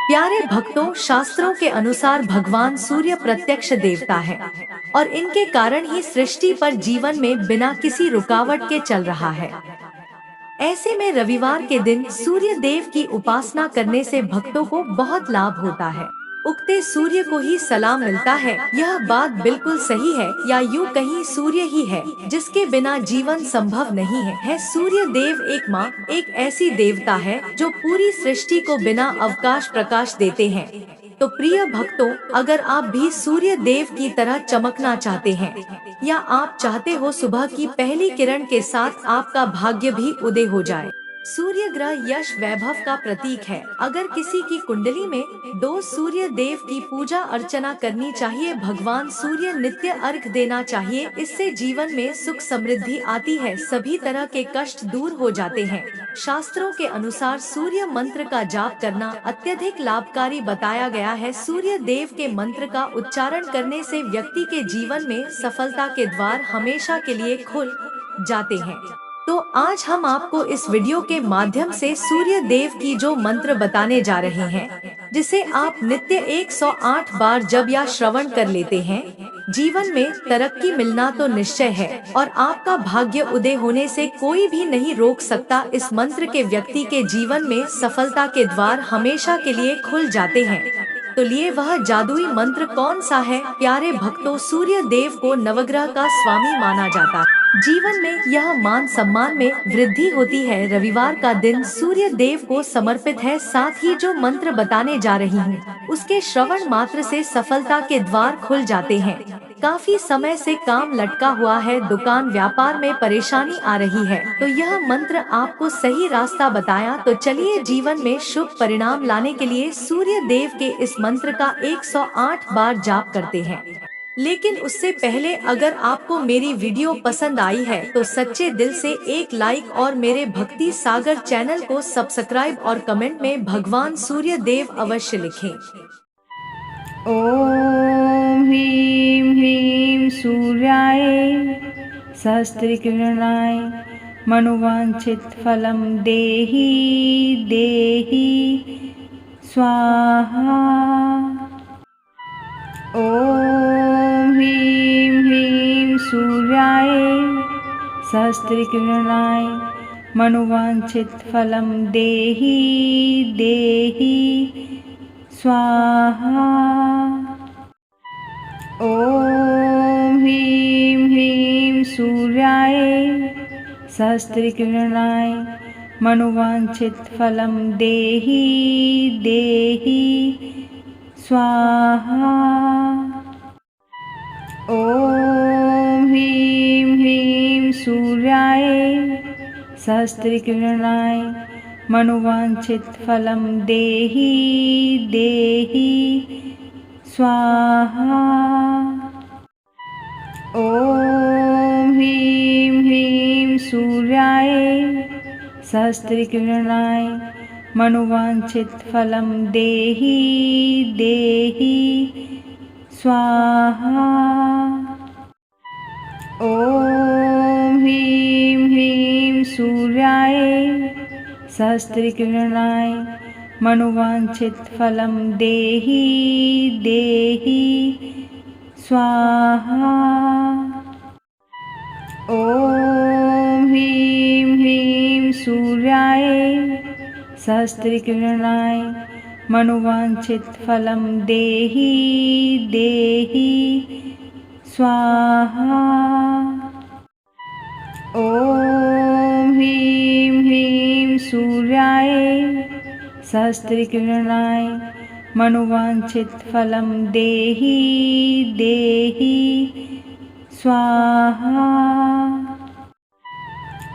प्यारे भक्तों, शास्त्रों के अनुसार भगवान सूर्य प्रत्यक्ष देवता है और इनके कारण ही सृष्टि पर जीवन में बिना किसी रुकावट के चल रहा है। ऐसे में रविवार के दिन सूर्य देव की उपासना करने से भक्तों को बहुत लाभ होता है। उगते सूर्य को ही सलाम मिलता है, यह बात बिल्कुल सही है, या यूं कहीं सूर्य ही है जिसके बिना जीवन संभव नहीं है। सूर्य देव एक ऐसी देवता है जो पूरी सृष्टि को बिना अवकाश प्रकाश देते हैं। तो प्रिय भक्तों, अगर आप भी सूर्य देव की तरह चमकना चाहते हैं, या आप चाहते हो सुबह की पहली किरण के साथ आपका भाग्य भी उदय हो जाए। सूर्य ग्रह यश वैभव का प्रतीक है। अगर किसी की कुंडली में दो सूर्य देव की पूजा अर्चना करनी चाहिए, भगवान सूर्य नित्य अर्घ देना चाहिए। इससे जीवन में सुख समृद्धि आती है, सभी तरह के कष्ट दूर हो जाते हैं। शास्त्रों के अनुसार सूर्य मंत्र का जाप करना अत्यधिक लाभकारी बताया गया है। सूर्य देव के मंत्र का उच्चारण करने से व्यक्ति के जीवन में सफलता के द्वार हमेशा के लिए खुल जाते हैं। तो आज हम आपको इस वीडियो के माध्यम से सूर्य देव की जो मंत्र बताने जा रहे हैं, जिसे आप नित्य 108 बार जप या श्रवण कर लेते हैं, जीवन में तरक्की मिलना तो निश्चय है और आपका भाग्य उदय होने से कोई भी नहीं रोक सकता। इस मंत्र के व्यक्ति के जीवन में सफलता के द्वार हमेशा के लिए खुल जाते हैं। तो लिए वह जादुई मंत्र कौन सा है? प्यारे भक्तों, सूर्य देव को नवग्रह का स्वामी माना जाता है। जीवन में यह मान सम्मान में वृद्धि होती है। रविवार का दिन सूर्य देव को समर्पित है। साथ ही जो मंत्र बताने जा रही हूँ, उसके श्रवण मात्र से सफलता के द्वार खुल जाते हैं। काफी समय से काम लटका हुआ है, दुकान व्यापार में परेशानी आ रही है, तो यह मंत्र आपको सही रास्ता बताया। तो चलिए जीवन में शुभ परिणाम लाने के लिए सूर्य देव के इस मंत्र का 108 बार जाप करते हैं। लेकिन उससे पहले, अगर आपको मेरी वीडियो पसंद आई है तो सच्चे दिल से एक लाइक और मेरे भक्ति सागर चैनल को सब्सक्राइब और कमेंट में भगवान सूर्य देव अवश्य लिखें। ॐ ह्रीं ह्रीं सूर्याय सहस्रकिरणाय मनोवाञ्छितफलं देहि देहि स्वाहा। ॐ ह्रीं ह्रीं सूर्याय सहस्रकिरणाय मनोवाञ्छितफलं देहि देहि स्वाहा। ॐ ह्रीं ह्रीं सूर्याय सहस्रकिरणाय मनोवाञ्छितफलं देहि देहि स्वाहा। ॐ ह्रीं ह्रीं सूर्याय सहस्रकिरणाय मनोवाञ्छितफलं देहि देहि स्वाहा। ॐ ह्रीं ह्रीं सूर्याय सहस्रकिरणाय मनोवाञ्छितफलं देहि देहि स्वाहा। ॐ ह्रीं ह्रीं सूर्याय सहस्रकिरणाय मनोवाञ्छितफलं देहि देहि स्वाहा। ॐ ह्रीं ह्रीं सूर्याय सहस्रकिरणाय मनोवाञ्छितफलं देहि देहि स्वाहा। ॐ ह्रीं ह्रीं सूर्याय सहस्रकिरणाय मनोवाञ्छितफलं देहि देहि स्वाहा।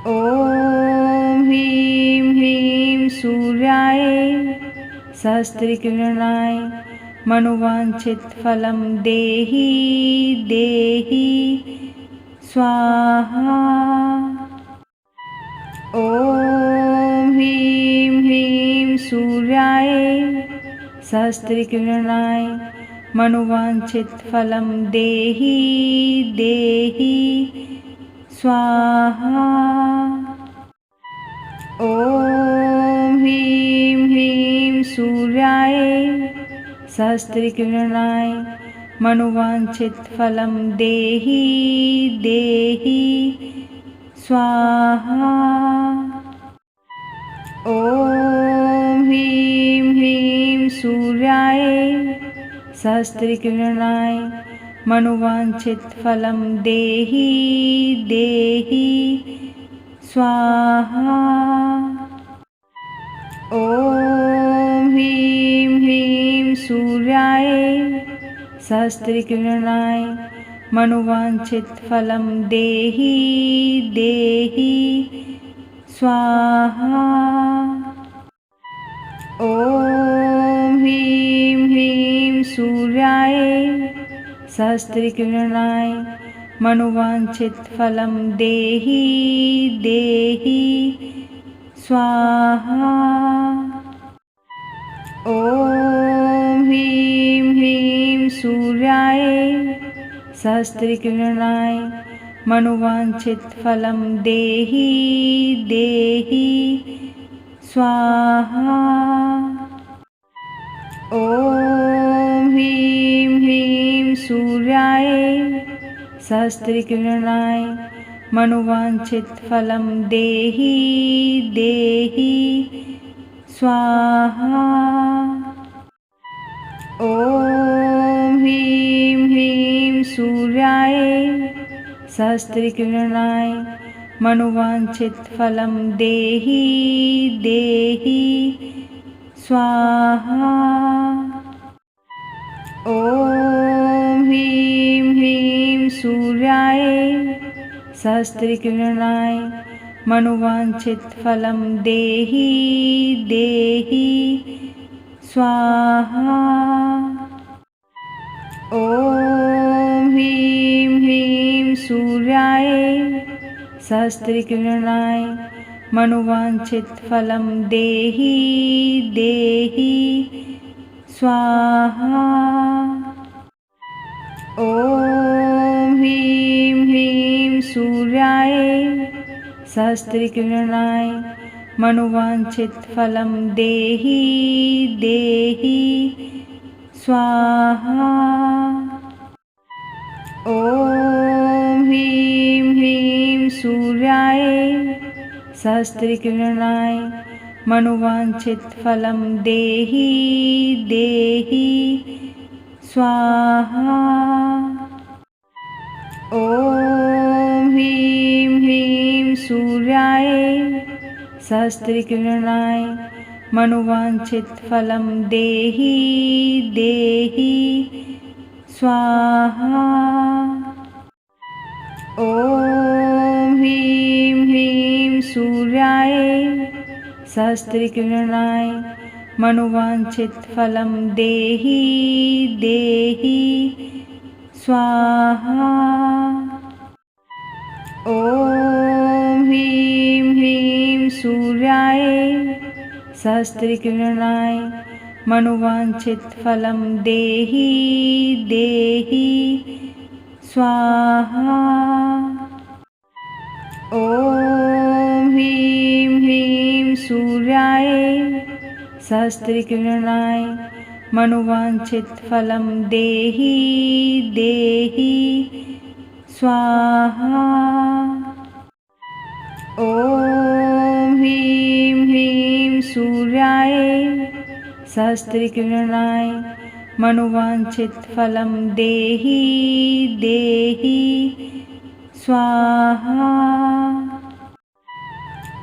ॐ ह्रीं ह्रीं सूर्याय सहस्रकिरणाय मनोवाञ्छितफलं देहि देहि स्वाहा। ॐ ह्रीं ह्रीं सूर्याय सहस्रकिरणाय मनोवाञ्छितफलं देहि देहि स्वाहा। ॐ ह्रीं ह्रीं सूर्याय सहस्त्रकिरणाय मनोवांछितफलं देहि देहि स्वाहा। ॐ ह्रीं ह्रीं सूर्याय सहस्त्रकिरणाय मनोवांछितफलं देहि देहि स्वाहा। ॐ ह्रीं ह्रीं सूर्याय सहस्त्रकिरणाय मनोवांछितफलं देहि देहि स्वाहा। ॐ ह्रीं ह्रीं सूर्याय सहस्त्रकिरणाय मनोवांछितफलं देहि देहि स्वाहा। ॐ ह्रीं ह्रीं सूर्याय सहस्त्रकिरणाय मनोवांछितफलं देहि देहि स्वाहा। ॐ ह्रीं ह्रीं सूर्याय सहस्त्रकिरणाय मनोवांछितफलं देहि देहि स्वाहा। ॐ ह्रीं ह्रीं सूर्याय सहस्त्रकिरणाय मनोवांछितफलं देहि देहि स्वाहा। ॐ ह्रीं ह्रीं सूर्याय सहस्त्रकिरणाय मनोवांछितफलं देहि देहि स्वाहा। ॐ ह्रीं ह्रीं सूर्याय सहस्त्रकिरणाय मनोवांछितफलं देहि देहि स्वाहा। ॐ ह्रीं ह्रीं सूर्याय सहस्त्रकिरणाय मनोवांछितफलं देहि देहि स्वाहा। ॐ ह्रीं ह्रीं सूर्याय सहस्त्रकिरणाय मनोवांछितफलं देहि देहि स्वाहा। ॐ ह्रीं ह्रीं सूर्याय सहस्त्रकिरणाय मनोवांछितफलं देहि देहि स्वाहा। ॐ ह्रीं ह्रीं सूर्याय सहस्त्रकिरणाय मनोवांछितफलं देहि देहि स्वाहा। ॐ ह्रीं ह्रीं सूर्याय सहस्त्रकिरणाय मनोवांछितफलं देहि देहि स्वाहा। ॐ ह्रीं ह्रीं सूर्याय सहस्त्रकिरणाय मनोवांछितफलं देहि देहि स्वाहा। ॐ ह्रीं ह्रीं सूर्याय सहस्त्रकिरणाय मनोवांछितफलं देहि देहि स्वाहा।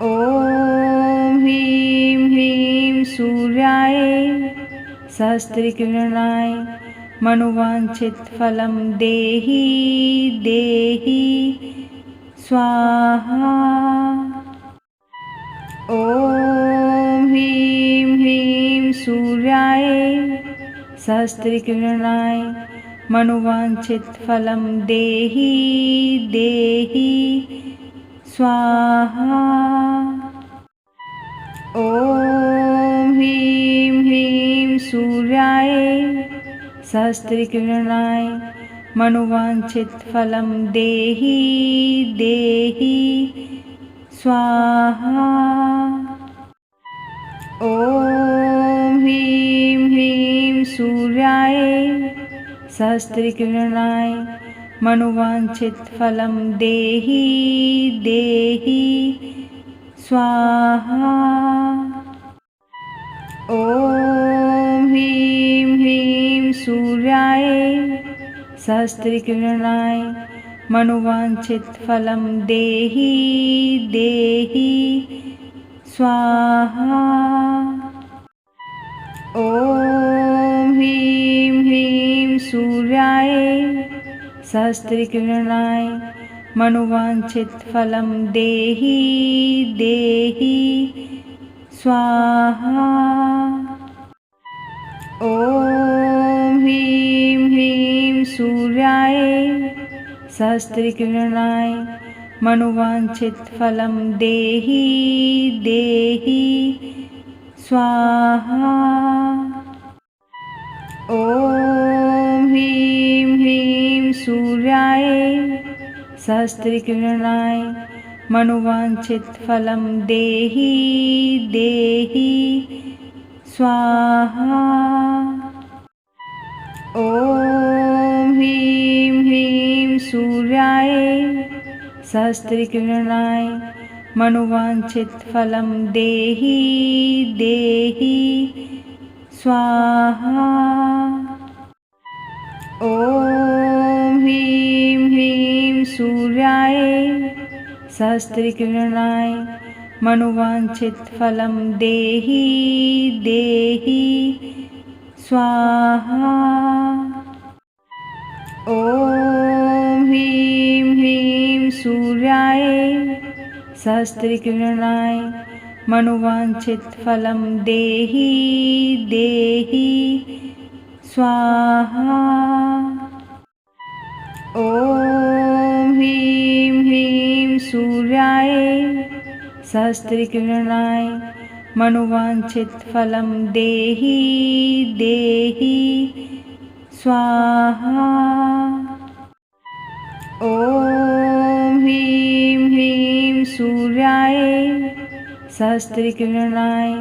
ॐ ह्रीं ह्रीं सूर्याय सहस्त्रकिरणाय मनोवांछितफलं देहि देहि स्वाहा। ॐ ह्रीं ह्रीं सूर्याय सहस्त्रकिरणाय मनोवांछितफलं देहि देहि स्वाहा। ॐ ह्रीं ह्रीं सूर्याय सहस्त्रकिरणाय मनोवांछितफलं देहि देहि स्वाहा। ॐ ह्रीं ह्रीं सूर्याय सहस्रकिरणाय मनोवांछित फलं देहि देहि स्वाहा। ॐ ह्रीं ह्रीं सूर्याय सहस्रकिरणाय मनोवांछित फलं देहि देहि स्वाहा। ॐ ह्रीं ह्रीं सूर्याय सहस्रकिरणाय मनोवांछित फलं देहि देहि स्वाहा। ॐ ह्रीं ह्रीं सूर्याय सहस्रकिरणाय मनोवांछित फलं देहि देहि स्वाहा। ॐ ह्रीं ह्रीं सूर्याय सहस्रकिरणाय मनोवांछित फलं देहि देहि स्वाहा। ॐ ह्रीं ह्रीं सूर्याय सहस्रकिरणाय मनोवांछित फलं देहि देहि स्वाहा। ॐ ह्रीं ह्रीं सूर्याय सहस्रकिरणाय मनोवांछित फलं देहि देहि स्वाहा। ॐ ह्रीं ह्रीं सूर्याय सहस्रकिरणाय मनोवांछित फलं देहि देहि स्वाहा। ॐ ह्रीं ह्रीं सूर्याय सहस्रकिरणाय मनोवांछित फलं देहि देहि स्वाहा। ॐ ह्रीं ह्रीं सूर्याय सहस्रकिरणाय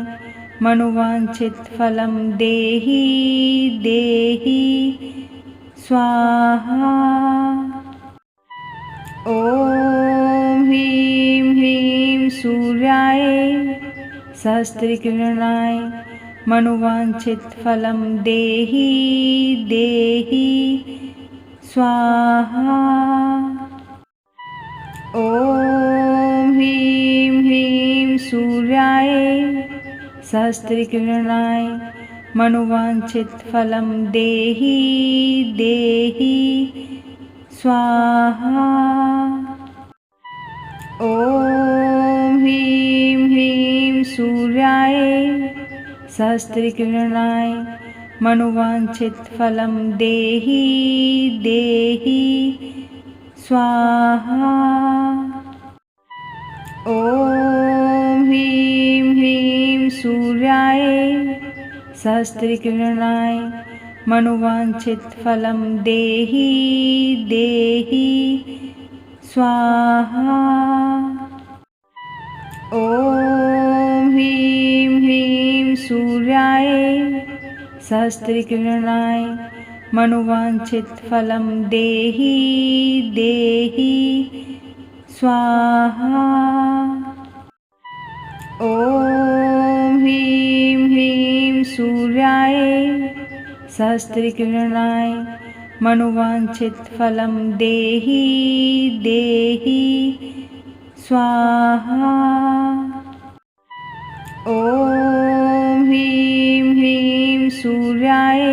मनोवांछित फलं देहि देहि स्वाहा। ॐ ह्रीं ह्रीं सूर्याय सहस्रकिरणाय मनोवांछित फलं देहि देहि स्वाहा। ॐ ह्रीं ह्रीं सूर्याय सहस्रकिरणाय मनोवांछित फलं देहि देहि स्वाहा। ॐ ह्रीं ह्रीं सूर्याय सहस्रकिरणाय मनोवांछित फलं देहि देहि स्वाहा। ॐ ह्रीं ह्रीं सूर्याय सहस्रकिरणाय मनोवांछित फलं देहि देहि स्वाहा। ॐ ह्रीं ह्रीं सूर्याय सहस्रकिरणाय मनोवांछित फलं देहि देहि स्वाहा। ॐ ह्रीं ह्रीं सूर्याय सहस्रकिरणाय मनोवांछित फलं देहि देहि स्वाहा। ॐ ह्रीं ह्रीं सूर्याय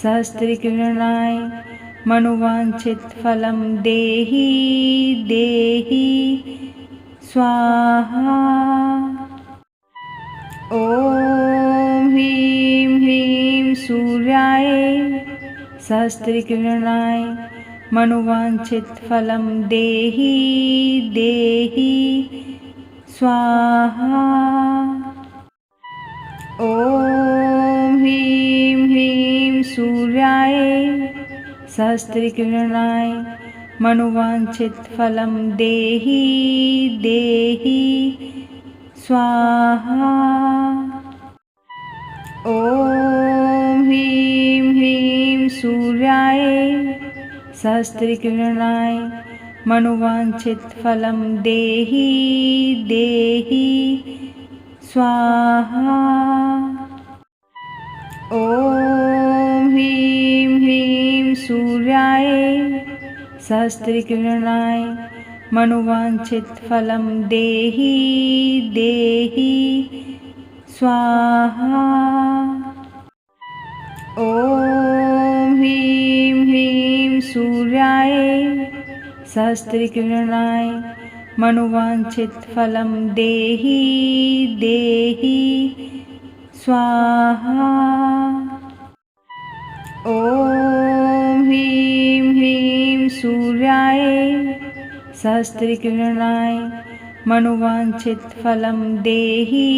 सहस्रकिरणाय मनोवांछित फलं देहि देहि स्वाहा। ॐ ह्रीं ह्रीं सूर्याय सहस्रकिरणाय मनोवांछित फलं देहि देहि स्वाहा। ॐ ह्रीं ह्रीं सूर्याय सहस्रकिरणाय मनोवांछित फलं देहि देहि स्वाहा। ॐ ह्रीं ह्रीं सूर्याय सहस्रकिरणाय मनोवाञ्छितफलं देहि देहि स्वाहा। ॐ ह्रीं ह्रीं सूर्याय सहस्रकिरणाय मनोवाञ्छितफलं देहि देहि स्वाहा। ॐ ह्रीं ह्रीं सूर्याय सहस्रकिरणाय मनोवाञ्छितफलं देहि देहि स्वाहा। ॐ ह्रीं ह्रीं सूर्याय सहस्रकिरणाय मनोवाञ्छितफलं देहि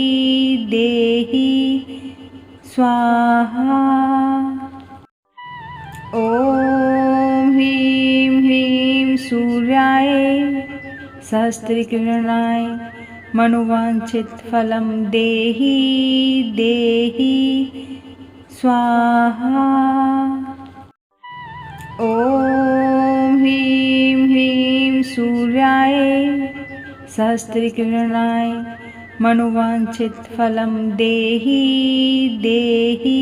देहि स्वाहा। ॐ ह्रीं ह्रीं सूर्याय सहस्रकिरणाय मनोवाञ्छितफलं देहि देहि स्वाहा। ॐ ह्रीं ह्रीं सूर्याय सहस्रकिरणाय मनोवाञ्छितफलं देहि देहि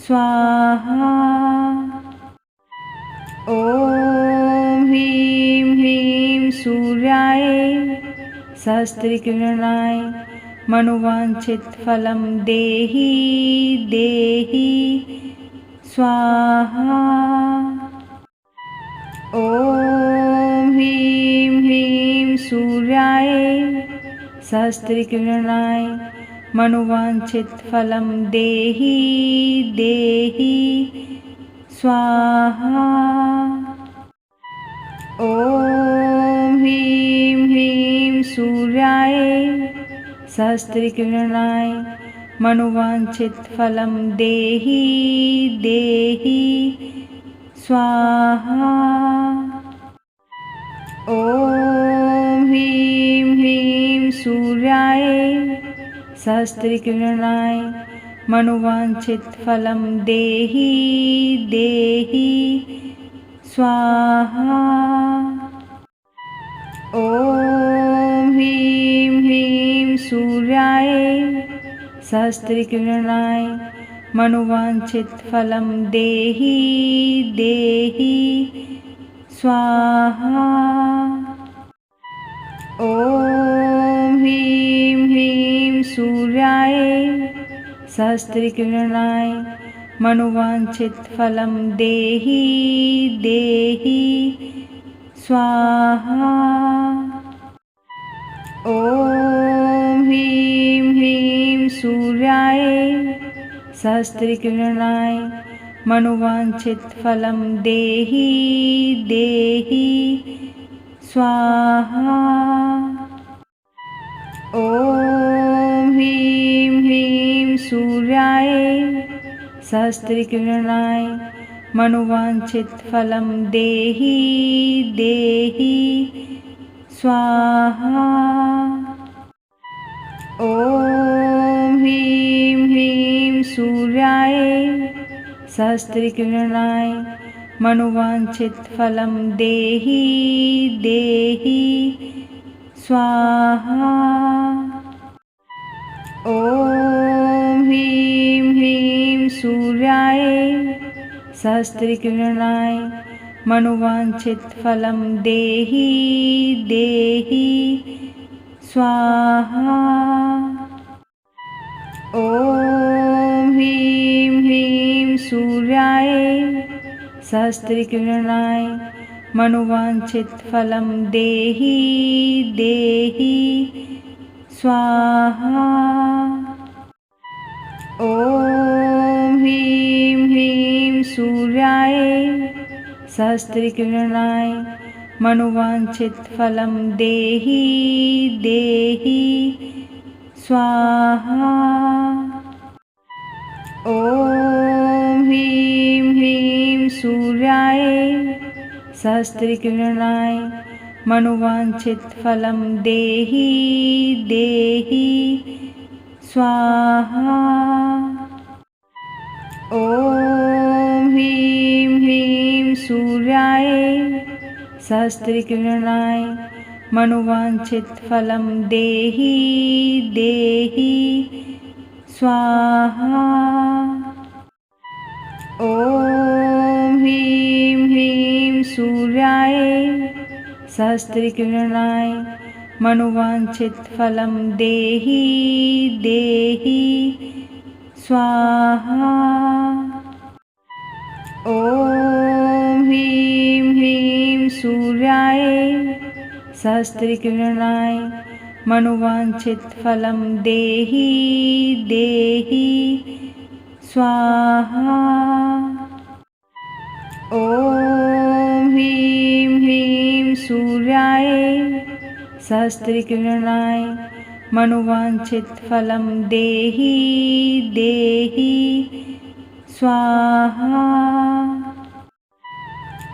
स्वाहा। ॐ ह्रीं ह्रीं सूर्याय सहस्रकिरणाय मनोवाञ्छितफलं देहि देहि स्वाहा। ॐ ह्रीं ह्रीं सूर्याय सहस्रकिरणाय मनोवाञ्छितफलं देहि देहि स्वाहा। ॐ ह्रीं ह्रीं सूर्याय सहस्रकिरणाय मनोवाञ्छितफलं देहि देहि स्वाहा। ॐ ह्रीं ह्रीं सूर्याय सहस्रकिरणाय मनोवाञ्छितफलं देहि देहि स्वाहा। ॐ ह्रीं ह्रीं सूर्याय सहस्रकिरणाय मनोवाञ्छितफलं देहि देहि स्वाहा। ॐ ह्रीं ह्रीं सूर्याय सहस्रकिरणाय मनोवाञ्छितफलं देहि देहि स्वाहा। ॐ ह्रीं ह्रीं सूर्याय सहस्रकिरणाय मनोवाञ्छितफलं देहि देहि स्वाहा। ॐ ह्रीं ह्रीं सूर्याय सहस्रकिरणाय मनोवाञ्छितफलं देहि देहि स्वाहा। ॐ ह्रीं ह्रीं सूर्याय सहस्रकिरणाय मनोवाञ्छितफलं देहि देहि स्वाहा। ॐ ह्रीं ह्रीं सूर्याय सहस्रकिरणाय मनोवाञ्छितफलं देहि देहि स्वाहा। ॐ ह्रीं ह्रीं सूर्याय सहस्रकिरणाय मनोवाञ्छितफलं देहि देहि स्वाहा। ॐ ह्रीं ह्रीं सूर्याय सहस्रकिरणाय मनोवाञ्छितफलं देहि देहि स्वाहा। ॐ ह्रीं ह्रीं सूर्याय सहस्रकिरणाय मनोवाञ्छितफलं देहि देहि स्वाहा। ॐ ह्रीं ह्रीं सूर्याय सहस्रकिरणाय मनोवाञ्छितफलं देहि देहि स्वाहा। ॐ ह्रीं ह्रीं सूर्याय सहस्रकिरणाय मनोवाञ्छितफलं देहि देहि स्वाहा। ॐ ह्रीं ह्रीं सूर्याय सहस्रकिरणाय मनोवाञ्छितफलं देहि देहि स्वाहा। ॐ ह्रीं ह्रीं सूर्याय सहस्रकिरणाय मनोवाञ्छितफलं देहि देहि स्वाहा।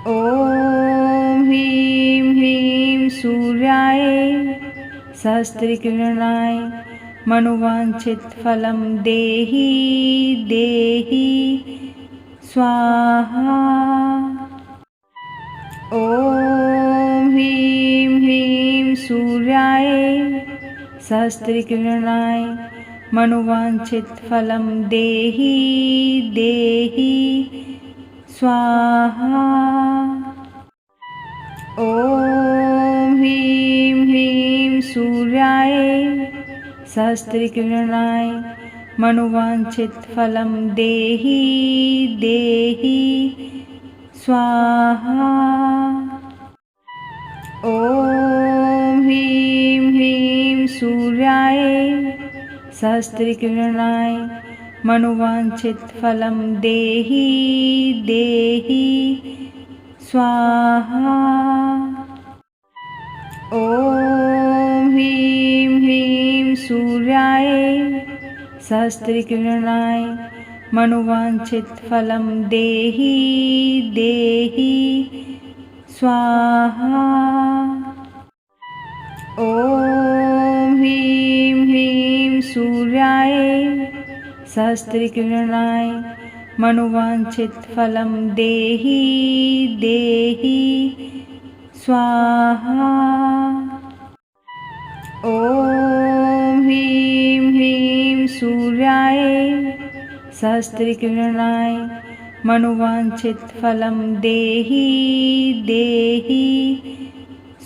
ॐ ह्रीं ह्रीं सूर्याय सहस्रकिरणाय मनोवाञ्छितफलं देहि देहि स्वाहा। ॐ ह्रीं ह्रीं सूर्याय सहस्रकिरणाय मनोवाञ्छितफलं देहि देहि स्वाहा। ॐ ह्रीं ह्रीं सूर्याय सहस्रकिरणाय मनोवाञ्छितफलं देहि देहि स्वाहा। ॐ ह्रीं ह्रीं सूर्याय सहस्रकिरणाय मनोवाञ्छितफलं देहि देहि स्वाहा। ॐ ह्रीं ह्रीं सूर्याय सहस्रकिरणाय मनोवाञ्छितफलं देहि देहि स्वाहा। ॐ ह्रीं ह्रीं सूर्याय सहस्रकिरणाय मनोवाञ्छितफलं देहि देहि स्वाहा। ॐ ह्रीं ह्रीं सूर्याय सहस्रकिरणाय मनोवाञ्छितफलं देहि देहि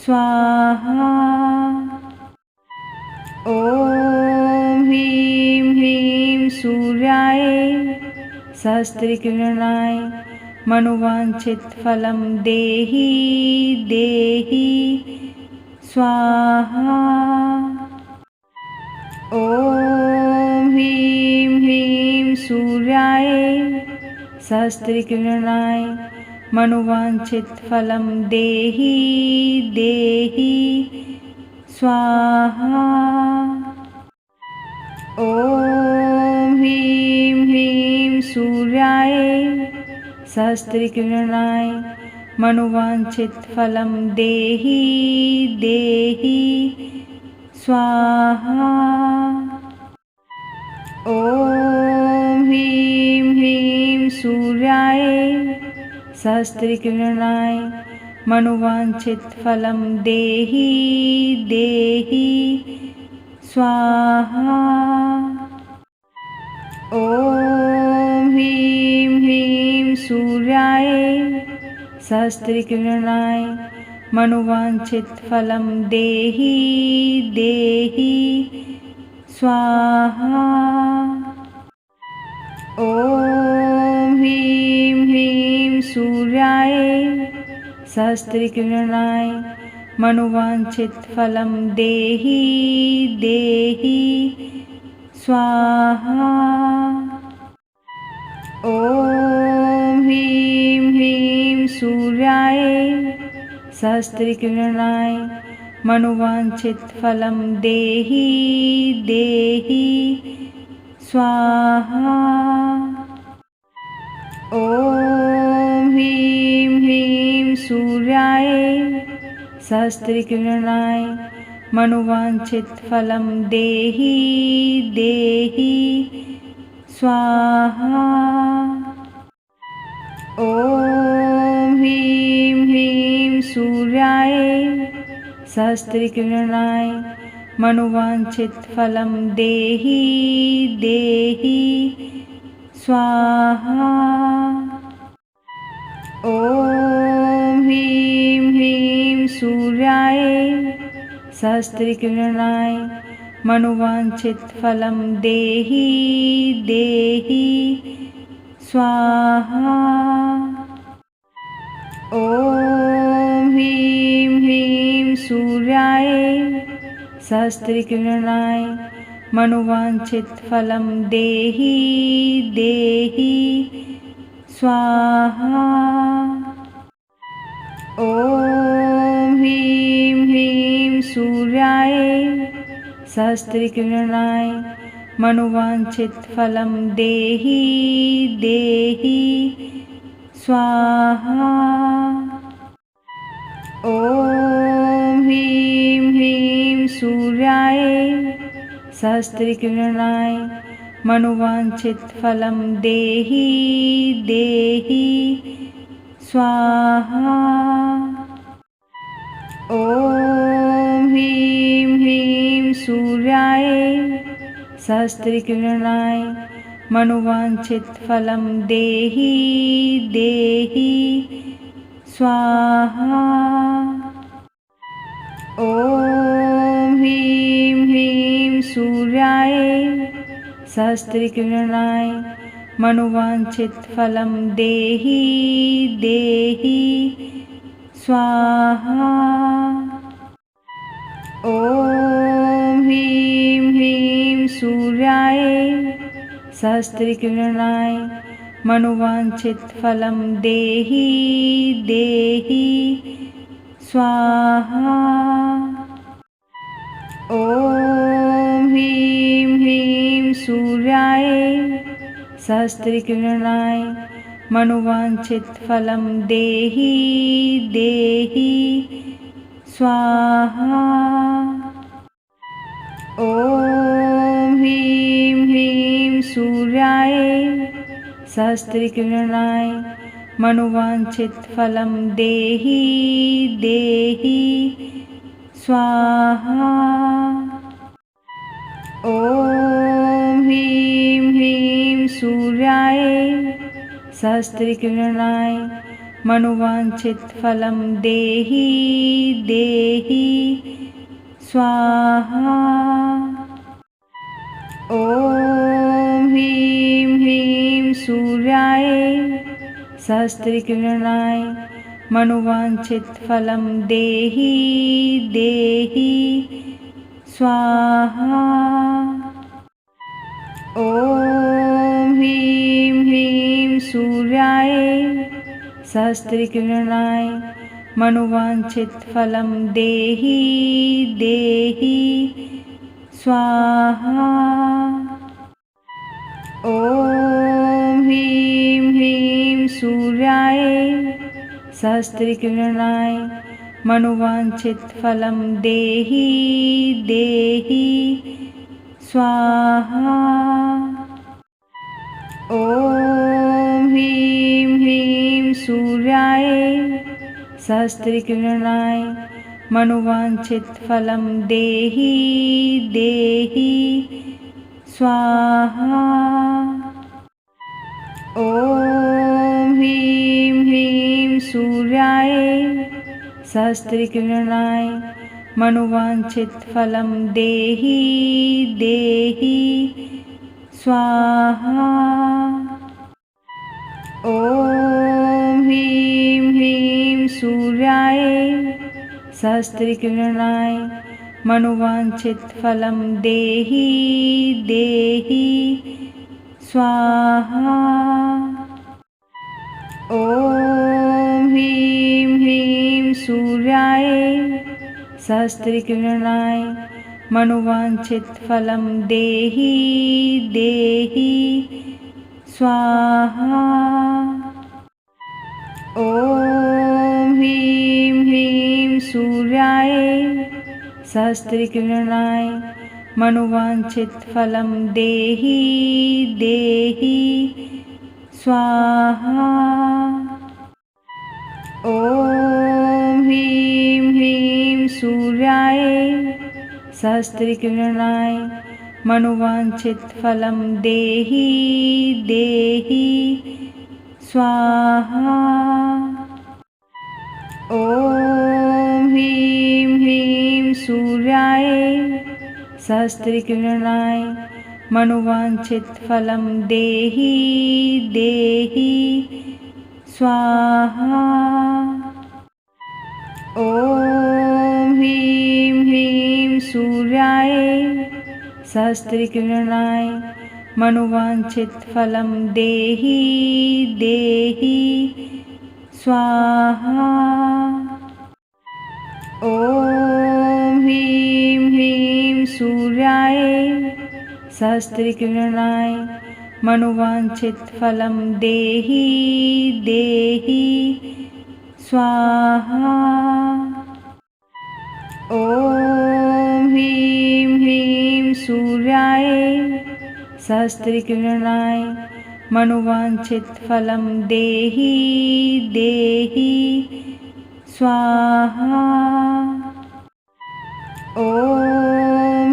स्वाहा। ॐ ह्रीं ह्रीं सूर्याय सहस्रकिरणाय मनोवाञ्छितफलं देहि देहि स्वाहा। ॐ ह्रीं ह्रीं सूर्याय सहस्रकिरणाय मनोवाञ्छितफलं देहि देहि स्वाहा। ॐ ह्रीं ह्रीं सूर्याय सहस्रकिरणाय मनोवाञ्छितफलं देहि देहि स्वाहा। ॐ ह्रीं ह्रीं सूर्याय सहस्रकिरणाय मनोवाञ्छितफलं देहि देहि स्वाहा। ॐ ह्रीं ह्रीं सूर्याय सहस्रकिरणाय मनोवाञ्छितफलं देहि देहि स्वाहा। ॐ ह्रीं ह्रीं सूर्याय सहस्रकिरणाय मनोवाञ्छितफलं देहि देहि स्वाहा। ॐ ह्रीं ह्रीं सूर्याय सहस्रकिरणाय मनोवाञ्छितफलं देहि देहि स्वाहा। ॐ ह्रीं ह्रीं सूर्याय सहस्रकिरणाय मनोवाञ्छितफलं देहि देहि स्वाहा। ॐ ह्रीं ह्रीं सूर्याय सहस्रकिरणाय मनोवाञ्छितफलं देहि देहि स्वाहा। ॐ ह्रीं ह्रीं सूर्याय सहस्रकिरणाय मनोवाञ्छितफलं देहि देहि स्वाहा। ॐ ह्रीं ह्रीं सूर्याय सहस्रकिरणाय मनोवाञ्छितफलं देहि देहि स्वाहा। ॐ ह्रीं ह्रीं सूर्याय सहस्रकिरणाय मनोवाञ्छितफलं देहि देहि स्वाहा। ॐ ह्रीं ह्रीं सूर्याय सहस्रकिरणाय मनोवाञ्छितफलं देहि देहि स्वाहा। ॐ ह्रीं ह्रीं सूर्याय सहस्रकिरणाय मनोवाञ्छितफलं देहि देहि स्वाहा। ॐ ह्रीं ह्रीं सूर्याय सहस्रकिरणाय मनोवाञ्छितफलं देहि देहि स्वाहा। ॐ ह्रीं ह्रीं सूर्याय सहस्रकिरणाय मनोवाञ्छितफलं देहि देहि स्वाहा। ॐ ह्रीं ह्रीं सूर्याय सहस्रकिरणाय मनोवाञ्छितफलं देहि देहि स्वाहा। ॐ ह्रीं ह्रीं सूर्याय सहस्रकिरणाय मनोवाञ्छितफलं देहि देहि स्वाहा। ॐ ह्रीं ह्रीं सूर्याय सहस्रकिरणाय मनोवाञ्छितफलं देहि देहि स्वाहा। ॐ ह्रीं ह्रीं सूर्याय सहस्रकिरणाय मनोवाञ्छितफलं देहि देहि स्वाहा। ॐ ह्रीं ह्रीं सूर्याय सहस्रकिरणाय मनोवाञ्छितफलं देहि देहि स्वाहा। ॐ ह्रीं ह्रीं सूर्याय सहस्रकिरणाय मनोवाञ्छितफलं देहि देहि स्वाहा। ॐ ह्रीं ह्रीं सूर्याय सहस्रकिरणाय मनोवाञ्छितफलं देहि देहि स्वाहा। ॐ ह्रीं ह्रीं सूर्याय सहस्रकिरणाय मनोवाञ्छितफलं देहि देहि स्वाहा। ॐ ह्रीं ह्रीं सूर्याय सहस्रकिरणाय मनोवाञ्छितफलं देहि देहि स्वाहा। ॐ ह्रीं ह्रीं सूर्याय सहस्रकिरणाय मनोवाञ्छितफलं देहि देहि स्वाहा। ॐ ह्रीं ह्रीं सूर्याय सहस्रकिरणाय मनोवाञ्छितफलं देहि देहि स्वाहा। ॐ ह्रीं ह्रीं सूर्याय सहस्रकिरणाय मनोवाञ्छितफलं देहि देहि स्वाहा। ॐ ह्रीं ह्रीं सूर्याय सहस्रकिरणाय मनोवाञ्छितफलं देहि देहि स्वाहा। ॐ ह्रीं ह्रीं सूर्याय सहस्रकिरणाय मनोवाञ्छितफलं देहि देहि स्वाहा। ॐ ह्रीं ह्रीं सूर्याय सहस्रकिरणाय मनोवाञ्छितफलं देहि देहि स्वाहा। ॐ ह्रीं ह्रीं सूर्याय सहस्रकिरणाय मनोवाञ्छितफलं देहि देहि स्वाहा। ॐ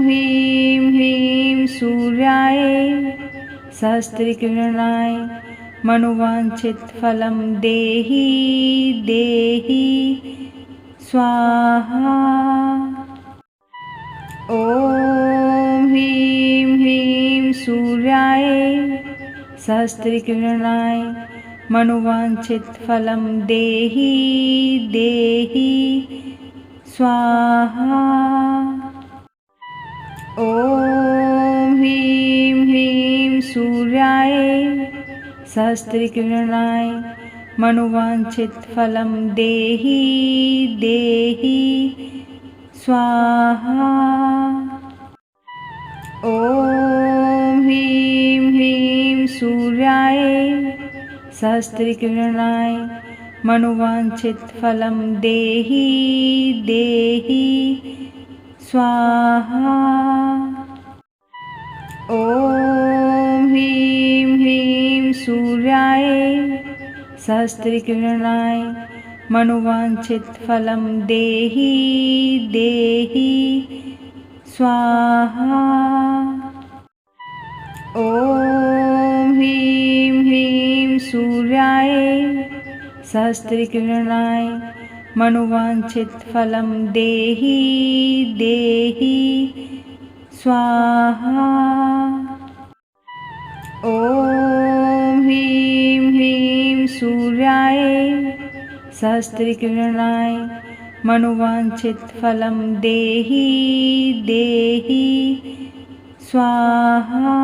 ह्रीं ह्रीं सूर्याय सहस्रकिरणाय मनोवाञ्छितफलं देहि देहि स्वाहा। ॐ ह्रीं ह्रीं सूर्याय सहस्रकिरणाय मनोवाञ्छितफलं देहि देहि स्वाहा। ॐ ह्रीं ह्रीं सूर्याय सहस्रकिरणाय मनोवाञ्छितफलं देहि देहि स्वाहा। ॐ ह्रीं ह्रीं सूर्याय सहस्रकिरणाय मनोवाञ्छितफलं देहि देहि स्वाहा। ॐ ह्रीं ह्रीं सूर्याय सहस्रकिरणाय मनोवाञ्छितफलं देहि देहि स्वाहा। ॐ ह्रीं ह्रीं सूर्याय सहस्रकिरणाय मनोवाञ्छितफलं देहि देहि स्वाहा। ॐ ह्रीं ह्रीं सूर्याय सहस्रकिरणाय मनोवाञ्छितफलं देहि देहि स्वाहा।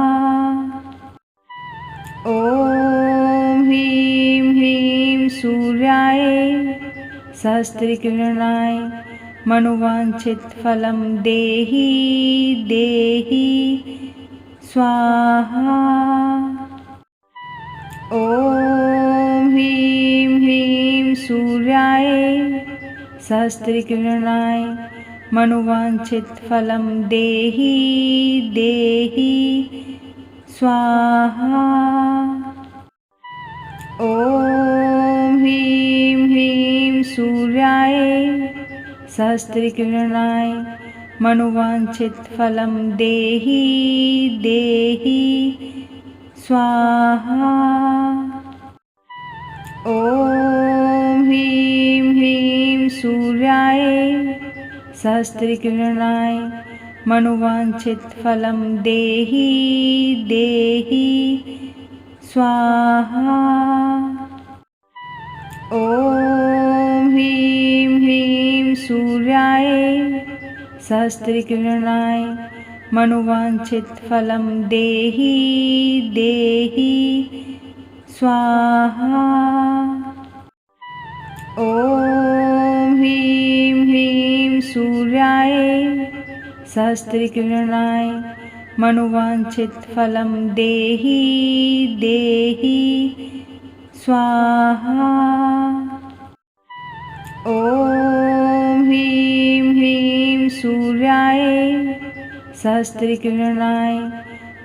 ॐ ह्रीं ह्रीं सूर्याय सहस्रकिरणाय मनोवाञ्छितफलं देहि देहि स्वाहा। ॐ ह्रीं ह्रीं सूर्याय सहस्रकिरणाय मनोवाञ्छितफलं देहि देहि स्वाहा। ॐ ह्रीं ह्रीं सूर्याय सहस्रकिरणाय मनोवाञ्छितफलं देहि देहि स्वाहा। ॐ ह्रीं ह्रीं सूर्याय सहस्रकिरणाय मनोवाञ्छितफलं देहि देहि स्वाहा। ॐ ह्रीं ह्रीं सूर्याय सहस्रकिरणाय मनोवाञ्छितफलं देहि देहि स्वाहा। ॐ ह्रीं ह्रीं सूर्याय सहस्रकिरणाय मनोवाञ्छितफलं देहि देहि स्वाहा। ॐ ह्रीं ह्रीं सूर्याय सहस्रकिरणाय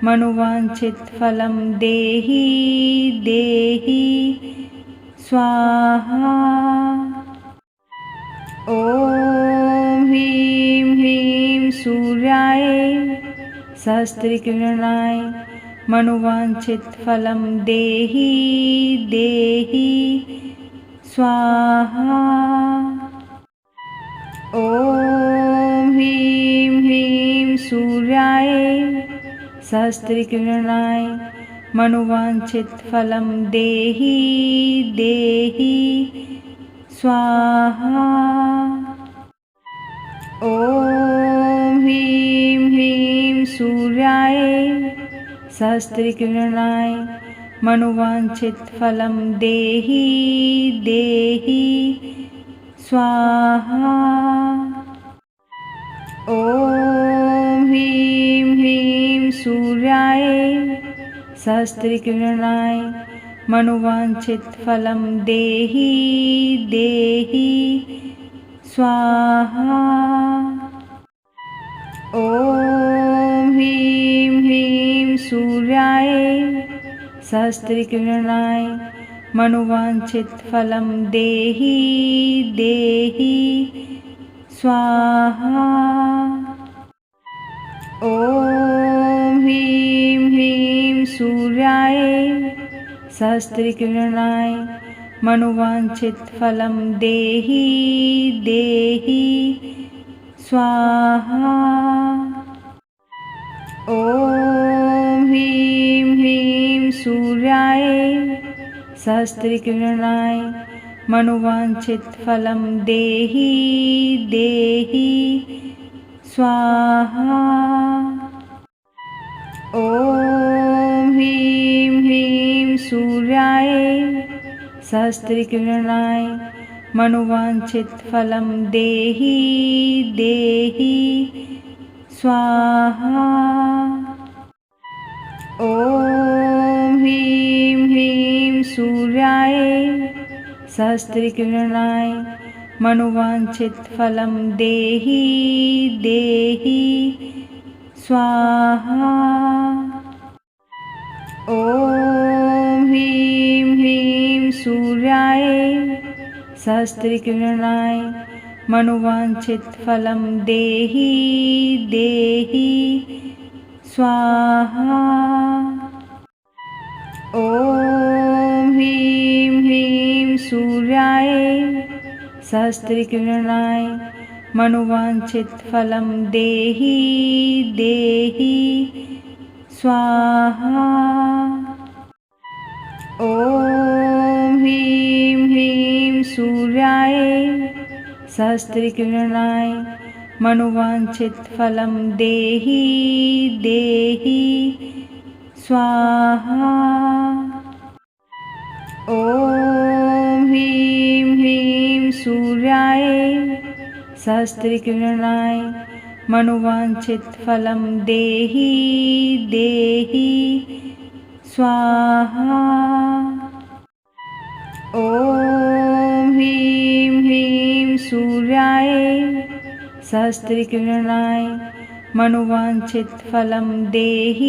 मनोवाञ्छितफलं देहि देहि स्वाहा। ॐ ह्रीं ह्रीं सूर्याय सहस्रकिरणाय मनोवाञ्छितफलं देहि देहि स्वाहा। ॐ ह्रीं ह्रीं सूर्याय सहस्रकिरणाय मनोवाञ्छितफलं देहि देहि स्वाहा। ॐ ह्रीं ह्रीं सूर्याय सहस्रकिरणाय मनोवाञ्छितफलं देहि देहि स्वाहा। ॐ ह्रीं ह्रीं सूर्याय सहस्रकिरणाय मनोवाञ्छितफलं देहि देहि स्वाहा। ॐ ह्रीं ह्रीं सूर्याय सहस्रकिरणाय मनोवाञ्छितफलं देहि देहि स्वाहा। ॐ ह्रीं ह्रीं सूर्याय सहस्रकिरणाय मनोवाञ्छितफलं देहि देहि स्वाहा। ॐ ह्रीं ह्रीं सूर्याय सहस्रकिरणाय मनोवाञ्छितफलं देहि देहि स्वाहा। ॐ ह्रीं ह्रीं सूर्याय सहस्रकिरणाय मनोवाञ्छितफलं देहि देहि स्वाहा। ॐ ह्रीं ह्रीं सूर्याय सहस्रकिरणाय मनोवाञ्छितफलं देहि देहि स्वाहा। ॐ ह्रीं ह्रीं सूर्याय सहस्रकिरणाय मनोवाञ्छितफलं देहि देहि स्वाहा। ॐ ह्रीं ह्रीं सूर्याय सहस्रकिरणाय मनोवाञ्छितफलं देहि देहि स्वाहा। ॐ ह्रीं ह्रीं सूर्याय सहस्रकिरणाय मनोवाञ्छितफलं देहि देहि स्वाहा। ॐ ह्रीं ह्रीं सूर्याय सहस्रकिरणाय मनोवाञ्छितफलं देहि देहि स्वाहा। ॐ ह्रीं ह्रीं सूर्याय सहस्रकिरणाय मनोवाञ्छितफलं देहि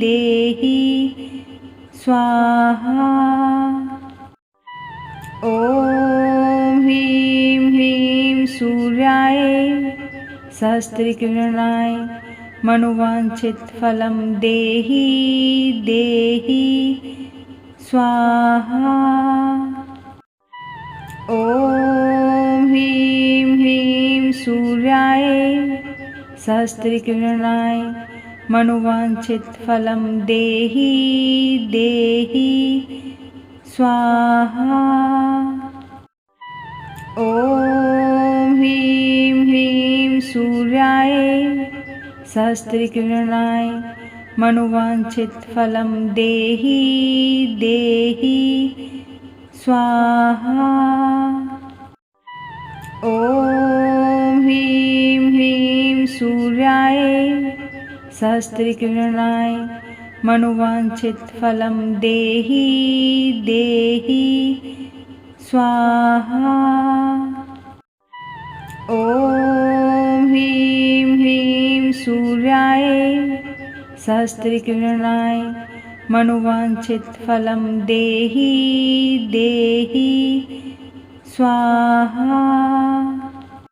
देहि स्वाहा। ॐ ह्रीं ह्रीं सूर्याय सहस्रकिरणाय मनोवाञ्छितफलं देहि देहि स्वाहा। ॐ ह्रीं ह्रीं सूर्याय सहस्रकिरणाय मनोवाञ्छितफलं देहि देहि स्वाहा। ॐ ह्रीं ह्रीं सूर्याय सहस्रकिरणाय मनोवाञ्छितफलं देहि देहि स्वाहा। ॐ ह्रीं ह्रीं सूर्याय सहस्रकिरणाय मनोवाञ्छितफलं देहि देहि स्वाहा। ॐ ह्रीं ह्रीं सूर्याय सहस्रकिरणाय मनोवाञ्छितफलं देहि देहि स्वाहा।